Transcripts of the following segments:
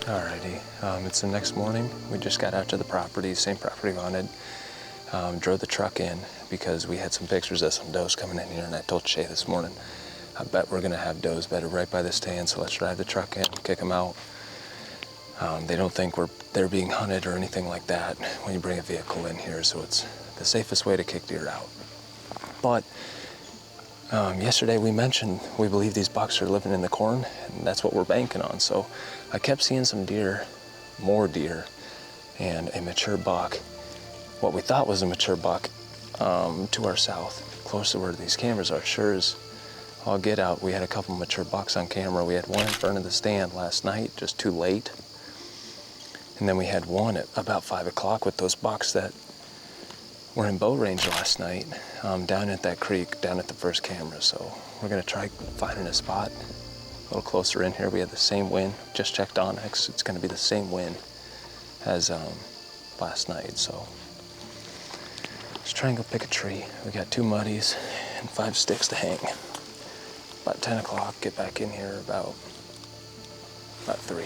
Alrighty, it's the next morning. We just got out to the property, same property we wanted. Drove the truck in because we had some pictures of some does coming in here, and I told Shay this morning, I bet we're gonna have does bedded right by the stand, so let's drive the truck in, kick them out. They don't think they're being hunted or anything like that when you bring a vehicle in here, so it's the safest way to kick deer out. But yesterday we mentioned we believe these bucks are living in the corn, and that's what we're banking on. So I kept seeing some deer, more deer, and a mature buck. What we thought was a mature buck to our south, close to where these cameras are. Sure as all get out, we had a couple mature bucks on camera. We had one in front of the stand last night, just too late. And then we had one at about 5 o'clock with those bucks that were in bow range last night, down at that creek, down at the first camera. So we're gonna try finding a spot a little closer in here. We had the same wind, just checked Onyx. It's gonna be the same wind as last night. So let's try and go pick a tree. We got 2 muddies and 5 sticks to hang. About 10 o'clock, get back in here about 3.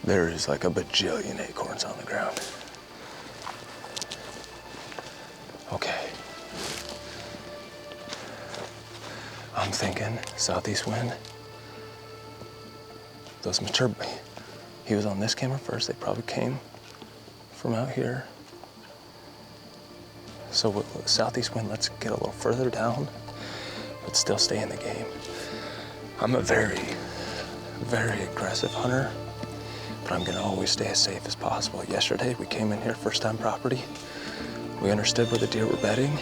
There is like a bajillion acorns on the ground. Okay. I'm thinking southeast wind. Those mature, he was on this camera first. They probably came from out here. So with southeast wind, let's get a little further down, but still stay in the game. I'm a very, very aggressive hunter, but I'm gonna always stay as safe as possible. Yesterday, we came in here, first time property. We understood where the deer were bedding,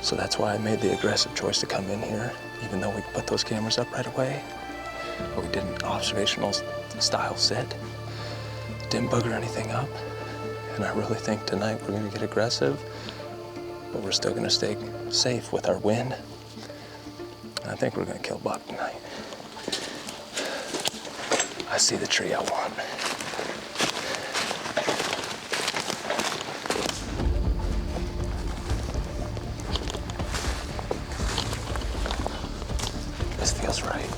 so that's why I made the aggressive choice to come in here, even though we put those cameras up right away. But we did an observational style sit. Didn't bugger anything up. And I really think tonight we're gonna get aggressive, but we're still gonna stay safe with our wind. And I think we're gonna kill buck tonight. I see the tree I want. This feels right.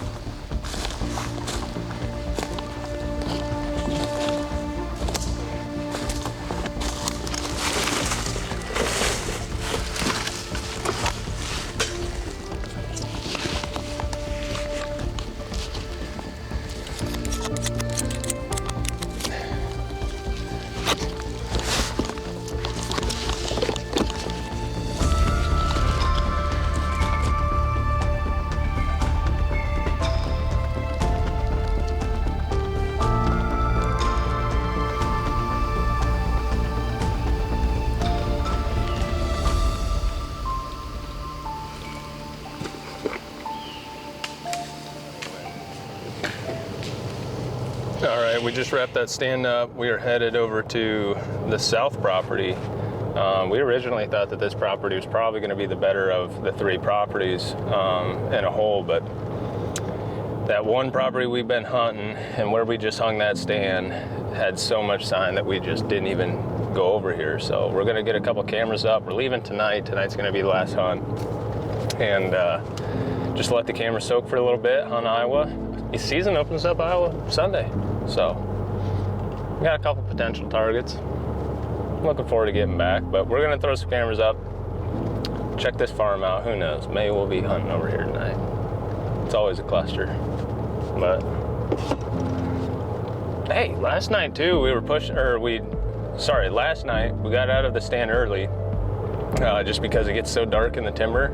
All right, we just wrapped that stand up. We are headed over to the south property. We originally thought that this property was probably going to be the better of the 3 properties in a whole, but that one property we've been hunting and where we just hung that stand had so much sign that we just didn't even go over here. So we're going to get a couple cameras up. We're leaving tonight. Tonight's going to be the last hunt. And just let the camera soak for a little bit on Iowa. The season opens up Iowa Sunday. So we got a couple potential targets. I'm looking forward to getting back, but we're gonna throw some cameras up, check this farm out. Who knows, maybe we'll be hunting over here tonight. It's always a cluster. But hey, last night too, last night we got out of the stand early just because it gets so dark in the timber.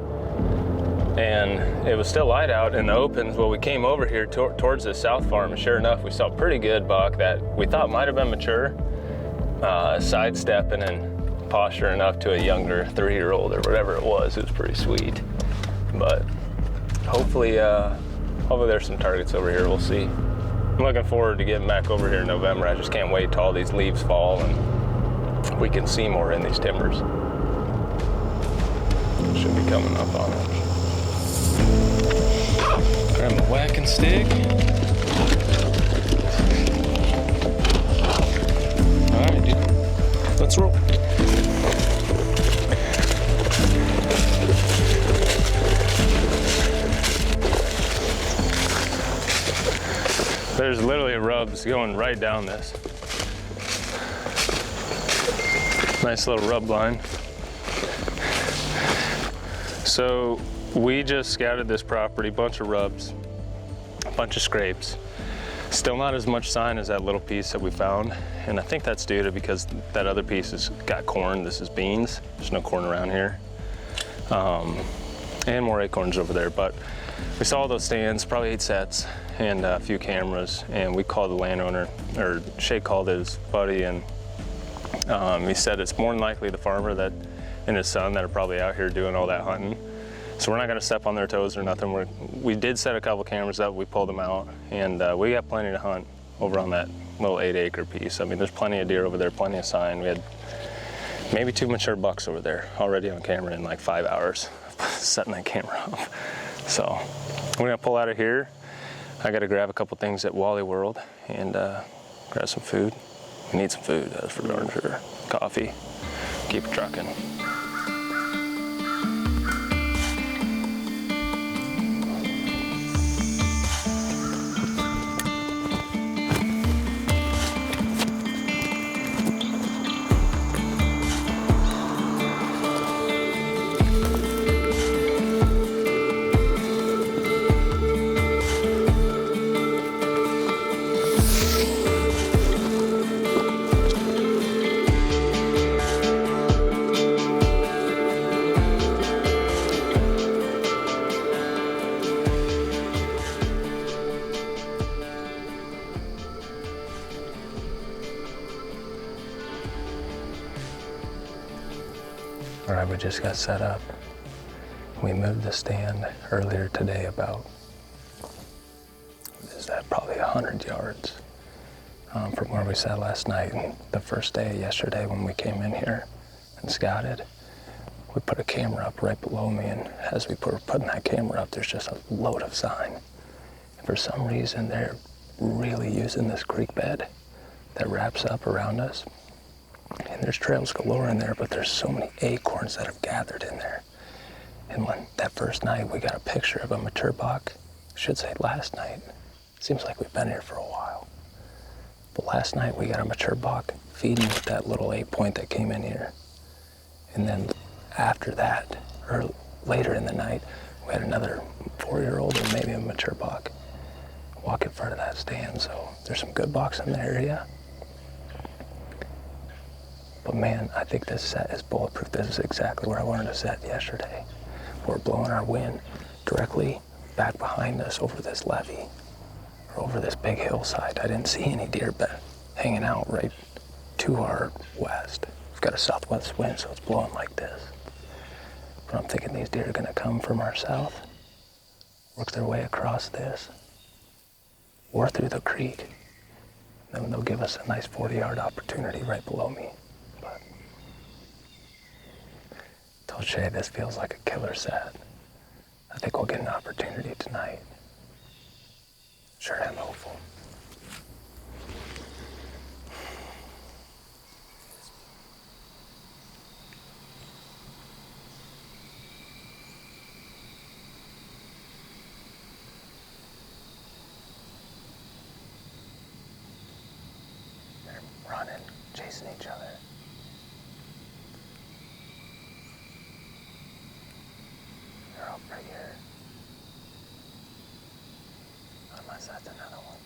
And it was still light out in the opens. Well, we came over here towards the south farm, and sure enough, we saw a pretty good buck that we thought might have been mature, sidestepping and posturing up to a younger 3-year-old or whatever it was. It was pretty sweet. But hopefully there's some targets over here. We'll see. I'm looking forward to getting back over here in November. I just can't wait till all these leaves fall and we can see more in these timbers. Should be coming up on it. Grab my whacking stick. All right, dude. Let's roll. There's literally rubs going right down this. Nice little rub line. So we just scouted this property, bunch of rubs, a bunch of scrapes. Still not as much sign as that little piece that we found. And I think that's due to because that other piece has got corn. This is beans. There's no corn around here. And more acorns over there. But we saw those stands, probably 8 sets, and a few cameras. And we called the landowner, or Shay called his buddy, and he said it's more than likely the farmer that and his son that are probably out here doing all that hunting. So we're not gonna step on their toes or nothing. We did set a couple cameras up, we pulled them out, and we got plenty to hunt over on that little 8-acre piece. I mean, there's plenty of deer over there, plenty of sign. We had maybe 2 mature bucks over there already on camera in like 5 hours of setting that camera up. So we're gonna pull out of here. I gotta grab a couple things at Wally World and grab some food. We need some food, that's for darn sure. Coffee, keep it trucking. All right, we just got set up. We moved the stand earlier today about, is that probably 100 yards from where we sat last night. And the first day, yesterday, when we came in here and scouted, we put a camera up right below me, and as we were putting that camera up, there's just a load of sign. And for some reason, they're really using this creek bed that wraps up around us. And there's trails galore in there, but there's so many acorns that have gathered in there. And when that first night, we got a picture of a mature buck. I should say last night. Seems like we've been here for a while. But last night, we got a mature buck feeding with that little 8-point that came in here. And then after that, or later in the night, we had another 4-year-old or maybe a mature buck walk in front of that stand. So there's some good bucks in the area. But man, I think this set is bulletproof. This is exactly where I wanted to set yesterday. We're blowing our wind directly back behind us over this levee, or over this big hillside. I didn't see any deer but hanging out right to our west. We've got a southwest wind, so it's blowing like this. But I'm thinking these deer are gonna come from our south, work their way across this, or through the creek. Then they'll give us a nice 40-yard opportunity right below me. Told Shay this feels like a killer set. I think we'll get an opportunity tonight. Sure am hopeful. They're running, chasing each other. Right here. Unless that's another one.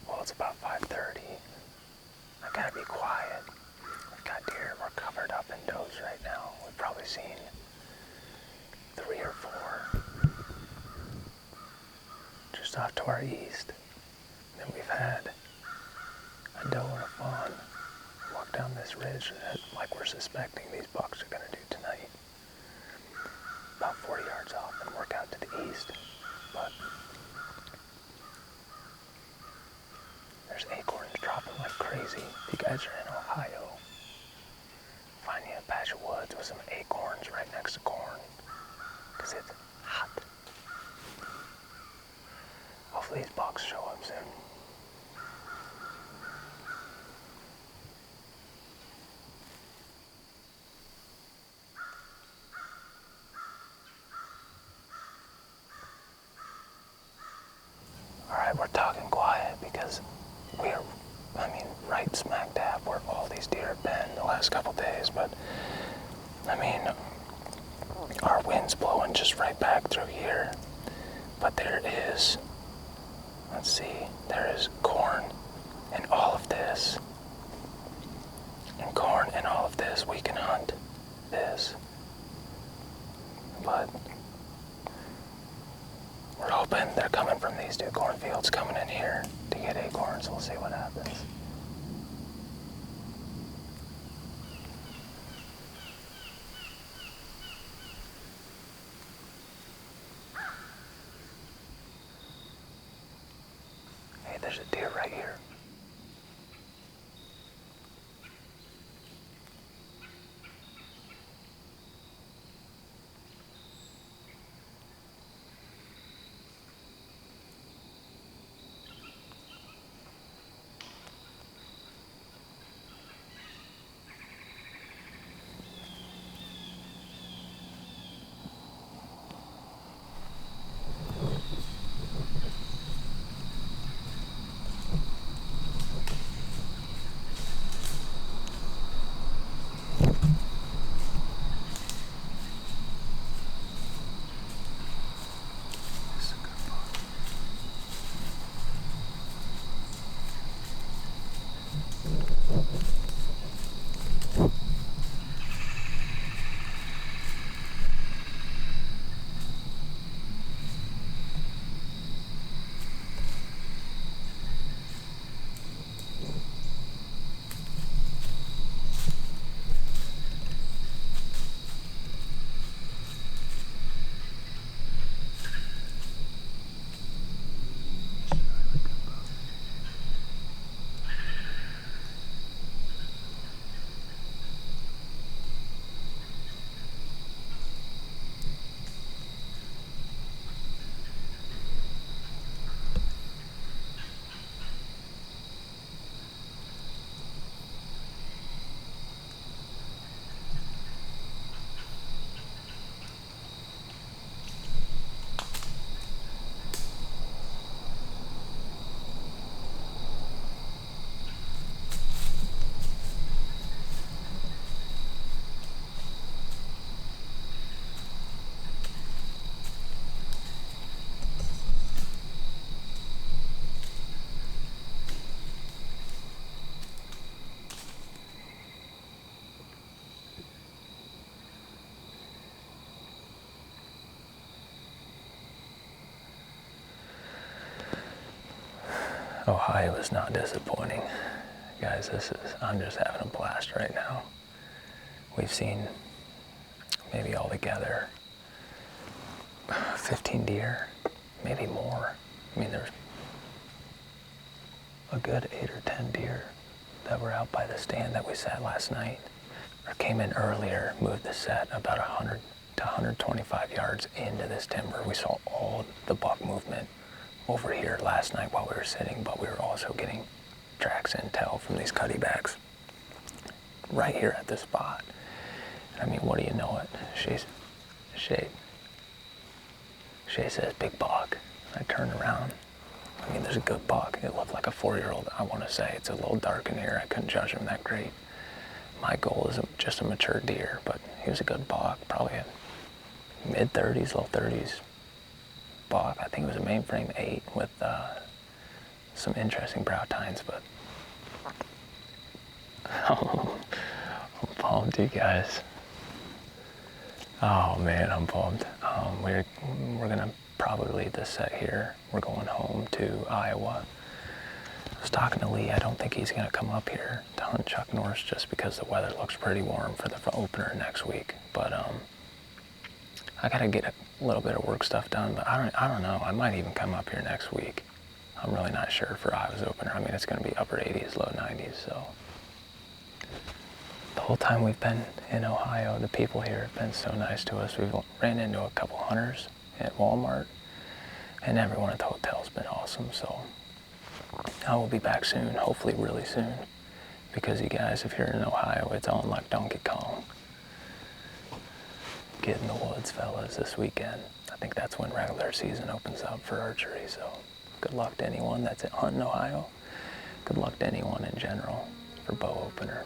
Well, it's about 5:30. I gotta be quiet. We've got deer. We're covered up in does right now. We've probably seen 3 or 4 just off to our east. And then we've had a doe and a fawn walk down this ridge that, like we're suspecting these bucks are gonna do tonight. About 40 yards off and work out to the east. But there's acorns dropping like crazy. If you guys are in Ohio, find you a patch of woods with some acorns right next to corn, because it's hot. Please bucks show up soon. Alright, we're talking quiet because we're, right smack dab where all these deer have been the last couple days, but, our wind's blowing just right back through here. But there is, let's see, there is corn in all of this. And corn in all of this, we can hunt this. But we're hoping they're coming from these two cornfields coming in here to get acorns. We'll see what happens. Hey, there's a deer right here. Ohio is not disappointing. Guys, I'm just having a blast right now. We've seen maybe altogether 15 deer, maybe more. There's a good 8 or 10 deer that were out by the stand that we sat last night, or came in earlier, moved the set about 100 to 125 yards into this timber. We saw all the buck movement over here last night while we were sitting, but we were also getting tracks intel from these cuttybacks right here at this spot. What do you know it? Shay says, big buck. I turned around. There's a good buck. It looked like a 4-year-old, I want to say. It's a little dark in here. I couldn't judge him that great. My goal is just a mature deer, but he was a good buck, probably a mid-30s, low 30s buck. I think it was a mainframe 8 with some interesting brow tines, but I'm pumped, you guys. Oh man, I'm pumped. We're gonna probably leave this set here. We're going home to Iowa. I was talking to Lee. I don't think he's gonna come up here to hunt Chuck Norris just because the weather looks pretty warm for the opener next week. But I gotta get a little bit of work stuff done. But I don't know. I might even come up here next week. I'm really not sure for Iowa's opener. It's gonna be upper 80s, low 90s. So the whole time we've been in Ohio, the people here have been so nice to us. We've ran into a couple hunters at Walmart, and everyone at the hotel's been awesome. So I will be back soon, hopefully really soon, because you guys, if you're in Ohio, it's on like Donkey Kong. Get in the woods, fellas, this weekend. I think that's when regular season opens up for archery, so good luck to anyone that's hunting Ohio. Good luck to anyone in general for bow opener.